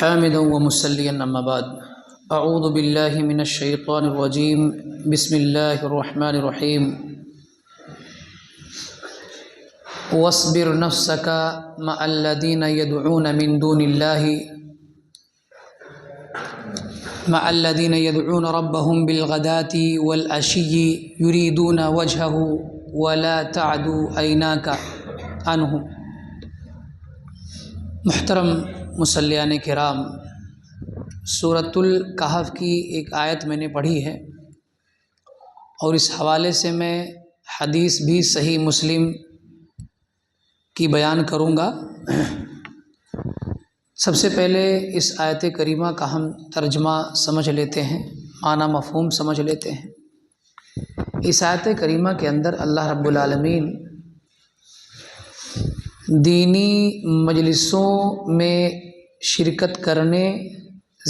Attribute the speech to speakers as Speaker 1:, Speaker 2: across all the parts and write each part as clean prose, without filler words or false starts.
Speaker 1: حامدا ومصليا أما بعد أعوذ بالله من الشيطان الرجيم بسم الله الرحمن الرحيم واصبر نفسك مع الذين يدعون من دون الله ربهم بالغداة والعشي يريدون وجهه ولا تعد عيناك عنهم۔ محترم مصلیان کرام، سورۃ الکہف کی ایک آیت میں نے پڑھی ہے اور اس حوالے سے میں حدیث بھی صحیح مسلم کی بیان کروں گا۔ سب سے پہلے اس آیت کریمہ کا ہم ترجمہ سمجھ لیتے ہیں، معنی مفہوم سمجھ لیتے ہیں۔ اس آیت کریمہ کے اندر اللہ رب العالمین دینی مجلسوں میں شرکت کرنے،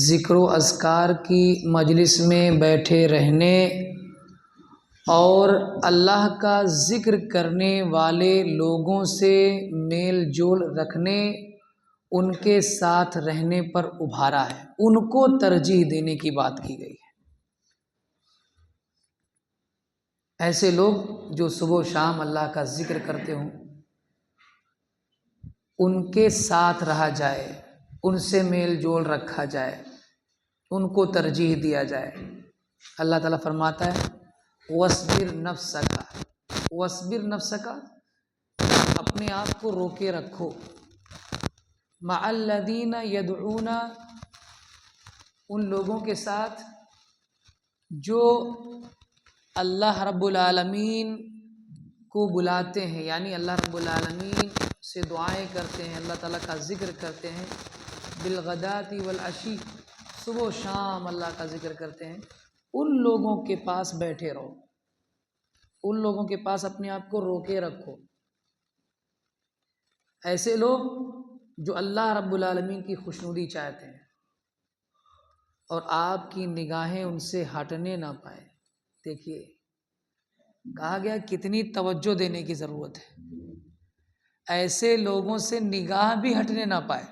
Speaker 1: ذکر و اذکار کی مجلس میں بیٹھے رہنے اور اللہ کا ذکر کرنے والے لوگوں سے میل جول رکھنے، ان کے ساتھ رہنے پر ابھارا ہے، ان کو ترجیح دینے کی بات کی گئی ہے۔ ایسے لوگ جو صبح و شام اللہ کا ذکر کرتے ہوں، ان کے ساتھ رہا جائے، ان سے میل جول رکھا جائے، ان کو ترجیح دیا جائے۔ اللہ تعالیٰ فرماتا ہے وَاصْبِرْ نَفْسَكَ، وَاصْبِرْ نَفْسَكَ، اپنے آپ کو روکے رکھو، مع الذین یدعون، ان لوگوں کے ساتھ جو اللہ رب العالمین کو بلاتے ہیں، یعنی اللہ رب العالمین سے دعائیں کرتے ہیں، اللہ تعالیٰ کا ذکر کرتے ہیں، بالغداۃ والعشی، صبح و شام اللہ کا ذکر کرتے ہیں، ان لوگوں کے پاس بیٹھے رہو، ان لوگوں کے پاس اپنے آپ کو روکے رکھو۔ ایسے لوگ جو اللہ رب العالمین کی خوشنودی چاہتے ہیں اور آپ کی نگاہیں ان سے ہٹنے نہ پائے۔ دیکھیے کہا گیا کتنی توجہ دینے کی ضرورت ہے، ایسے لوگوں سے نگاہ بھی ہٹنے نہ پائے۔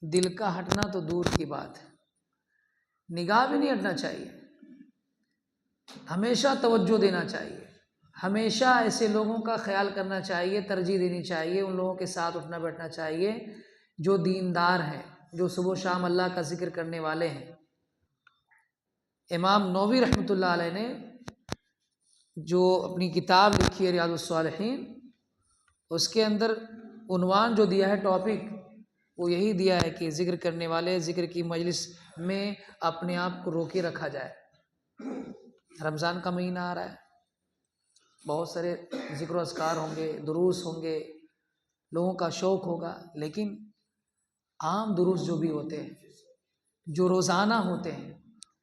Speaker 1: دل کا ہٹنا تو دور کی بات ہے، نگاہ بھی نہیں ہٹنا چاہیے، ہمیشہ توجہ دینا چاہیے، ہمیشہ ایسے لوگوں کا خیال کرنا چاہیے، ترجیح دینی چاہیے، ان لوگوں کے ساتھ اٹھنا بیٹھنا چاہیے جو دیندار ہیں، جو صبح و شام اللہ کا ذکر کرنے والے ہیں۔ امام نووی رحمۃ اللہ علیہ نے جو اپنی کتاب لکھی ہے ریاض الصالحین، اس کے اندر عنوان جو دیا ہے، ٹاپک، وہ یہی دیا ہے کہ ذکر کرنے والے، ذکر کی مجلس میں اپنے آپ کو روکے رکھا جائے۔ رمضان کا مہینہ آ رہا ہے، بہت سارے ذکر و اذکار ہوں گے، دروس ہوں گے، لوگوں کا شوق ہوگا، لیکن عام دروس جو بھی ہوتے ہیں، جو روزانہ ہوتے ہیں،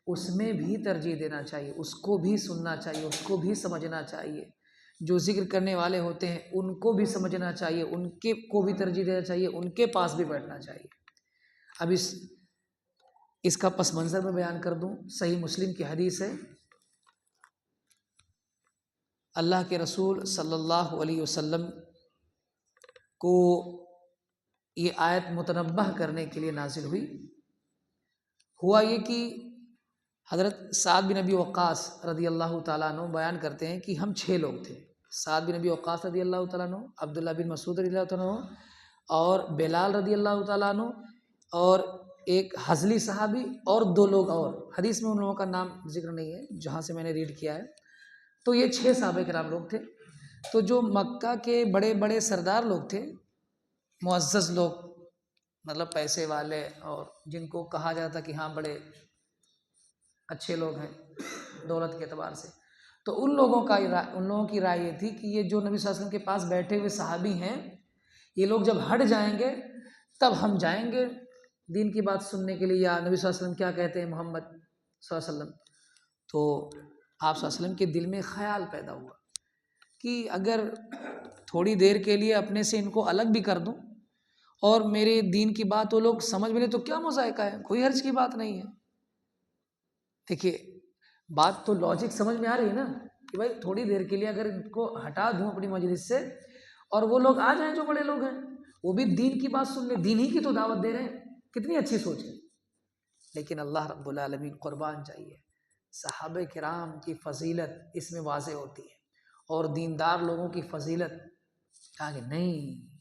Speaker 1: اس میں بھی ترجیح دینا چاہیے، اس کو بھی سننا چاہیے، اس کو بھی سمجھنا چاہیے۔ جو ذکر کرنے والے ہوتے ہیں ان کو بھی سمجھنا چاہیے، ان کے کو بھی ترجیح دینا چاہیے، ان کے پاس بھی بیٹھنا چاہیے۔ اب اس کا پس منظر میں بیان کر دوں۔ صحیح مسلم کی حدیث ہے، اللہ کے رسول صلی اللہ علیہ وسلم کو یہ آیت متنبہ کرنے کے لیے نازل ہوئی۔ ہوا یہ کہ حضرت سعد بن ابی وقاص رضی اللہ تعالیٰ عنہ بیان کرتے ہیں کہ ہم 6 لوگ تھے، سعد بن ابی وقاص رضی اللہ تعالیٰ عنہ، عبداللہ بن مسعود رضی اللہ تعالیٰ عنہ، اور بلال رضی اللہ تعالیٰ عنہ، اور ایک حضلی صحابی، اور 2 لوگ اور، حدیث میں ان لوگوں کا نام ذکر نہیں ہے جہاں سے میں نے ریڈ کیا ہے۔ تو یہ 6 صحابہ کرام لوگ تھے۔ تو جو مکہ کے بڑے بڑے سردار لوگ تھے، معزز لوگ، مطلب پیسے والے، اور جن کو کہا جاتا کہ ہاں بڑے اچھے لوگ ہیں دولت کے اعتبار سے، تو ان لوگوں کی رائے یہ تھی کہ یہ جو نبی صلی اللہ علیہ وسلم کے پاس بیٹھے ہوئے صحابی ہیں، یہ لوگ جب ہٹ جائیں گے تب ہم جائیں گے دین کی بات سننے کے لیے، یا نبی صلی اللہ علیہ وسلم کیا کہتے ہیں محمد صلی اللہ علیہ وسلم۔ تو آپ صلی اللہ علیہ وسلم کے دل میں خیال پیدا ہوا کہ اگر تھوڑی دیر کے لیے اپنے سے ان کو الگ بھی کر دوں اور میرے دین کی بات وہ لوگ سمجھ بھی لیں تو کیا مذائقہ ہے، کوئی حرج کی بات نہیں ہے۔ دیکھیے بات تو لاجک سمجھ میں آ رہی ہے نا، کہ بھائی تھوڑی دیر کے لیے اگر ان کو ہٹا دوں اپنی مجلس سے اور وہ لوگ آ جائیں جو بڑے لوگ ہیں، وہ بھی دین کی بات سن لے، دین ہی کی تو دعوت دے رہے ہیں، کتنی اچھی سوچ ہے۔ لیکن اللہ رب العالمین قربان چاہیے، صحابہ کرام کی فضیلت اس میں واضح ہوتی ہے، اور دیندار لوگوں کی فضیلت کہا کہ نہیں،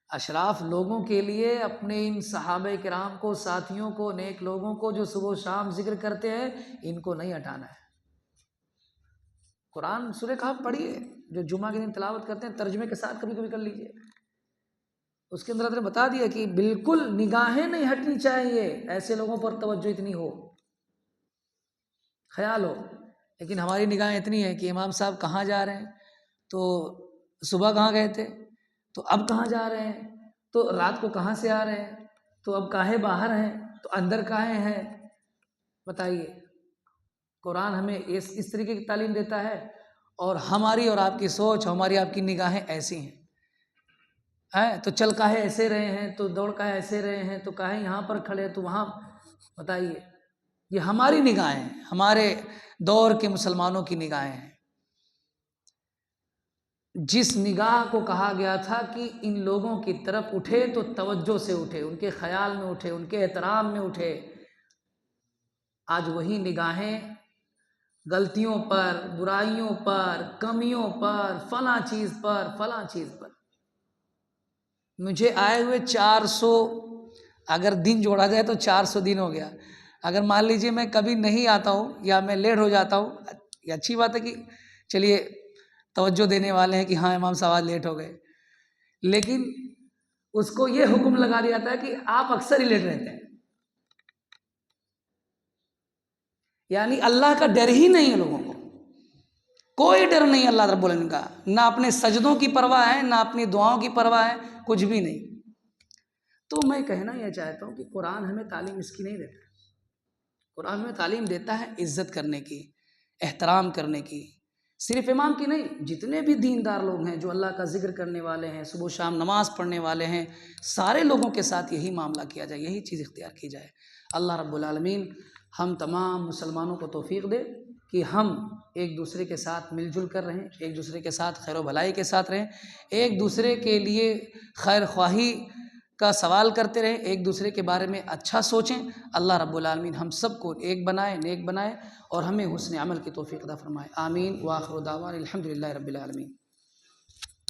Speaker 1: اشراف لوگوں کے لیے اپنے ان صحابہ کرام کو، ساتھیوں کو، نیک لوگوں کو جو صبح و شام ذکر کرتے ہیں، ان کو نہیں ہٹانا ہے۔ قرآن سورہ کہف پڑھیے، جو جمعہ کے دن تلاوت کرتے ہیں، ترجمے کے ساتھ کبھی کبھی کر لیجئے، اس کے اندر بتا دیا کہ بالکل نگاہیں نہیں ہٹنی چاہیے، ایسے لوگوں پر توجہ اتنی ہو، خیال ہو۔ لیکن ہماری نگاہیں اتنی ہیں کہ امام صاحب کہاں جا رہے ہیں، تو صبح کہاں گئے تھے، تو اب کہاں جا رہے ہیں، تو رات کو کہاں سے آ رہے ہیں، تو اب کاہے باہر ہیں، تو اندر کاہے ہیں، بتائیے۔ قرآن ہمیں اس طریقے کی تعلیم دیتا ہے، اور ہماری اور آپ کی سوچ، ہماری آپ کی نگاہیں ایسی ہیں، تو چل کاہے ایسے رہے ہیں، تو دوڑ کاہے ایسے رہے ہیں، تو کاہے یہاں پر کھڑے، تو وہاں، بتائیے۔ یہ ہماری نگاہیں ہیں، ہمارے دور کے مسلمانوں کی نگاہیں ہیں۔ جس نگاہ کو کہا گیا تھا کہ ان لوگوں کی طرف اٹھے تو توجہ سے اٹھے، ان کے خیال میں اٹھے، ان کے احترام میں اٹھے، آج وہی نگاہیں غلطیوں پر، برائیوں پر، کمیوں پر، فلاں چیز پر، فلاں چیز پر۔ مجھے آئے ہوئے 400 اگر دن جوڑا جائے تو 400 دن ہو گیا۔ اگر مان لیجئے میں کبھی نہیں آتا ہوں یا میں لیٹ ہو جاتا ہوں، یہ اچھی بات ہے کہ چلیے توجہ دینے والے ہیں کہ ہاں امام صاحب آج لیٹ ہو گئے، لیکن اس کو یہ حکم لگا دیا جاتا ہے کہ آپ اکثر ہی لیٹ رہتے ہیں، یعنی اللہ کا ڈر ہی نہیں ہے لوگوں کو، کوئی ڈر نہیں اللہ رب العالمین کا، نہ اپنے سجدوں کی پرواہ ہے، نہ اپنی دعاؤں کی پرواہ ہے، کچھ بھی نہیں۔ تو میں کہنا یہ چاہتا ہوں کہ قرآن ہمیں تعلیم اس کی نہیں دیتا، قرآن ہمیں تعلیم دیتا ہے عزت کرنے کی، احترام کرنے کی، صرف امام کی نہیں، جتنے بھی دیندار لوگ ہیں جو اللہ کا ذکر کرنے والے ہیں، صبح و شام نماز پڑھنے والے ہیں، سارے لوگوں کے ساتھ یہی معاملہ کیا جائے، یہی چیز اختیار کی جائے۔ اللہ رب العالمین ہم تمام مسلمانوں کو توفیق دے کہ ہم ایک دوسرے کے ساتھ مل جل کر رہیں، ایک دوسرے کے ساتھ خیر و بھلائی کے ساتھ رہیں، ایک دوسرے کے لیے خیر خواہی کا سوال کرتے رہیں، ایک دوسرے کے بارے میں اچھا سوچیں۔ اللہ رب العالمین ہم سب کو ایک بنائے، نیک بنائے، اور ہمیں حسن عمل کی توفیق عطا فرمائے۔ آمین۔ وآخر دعوانا الحمدللہ رب العالمین۔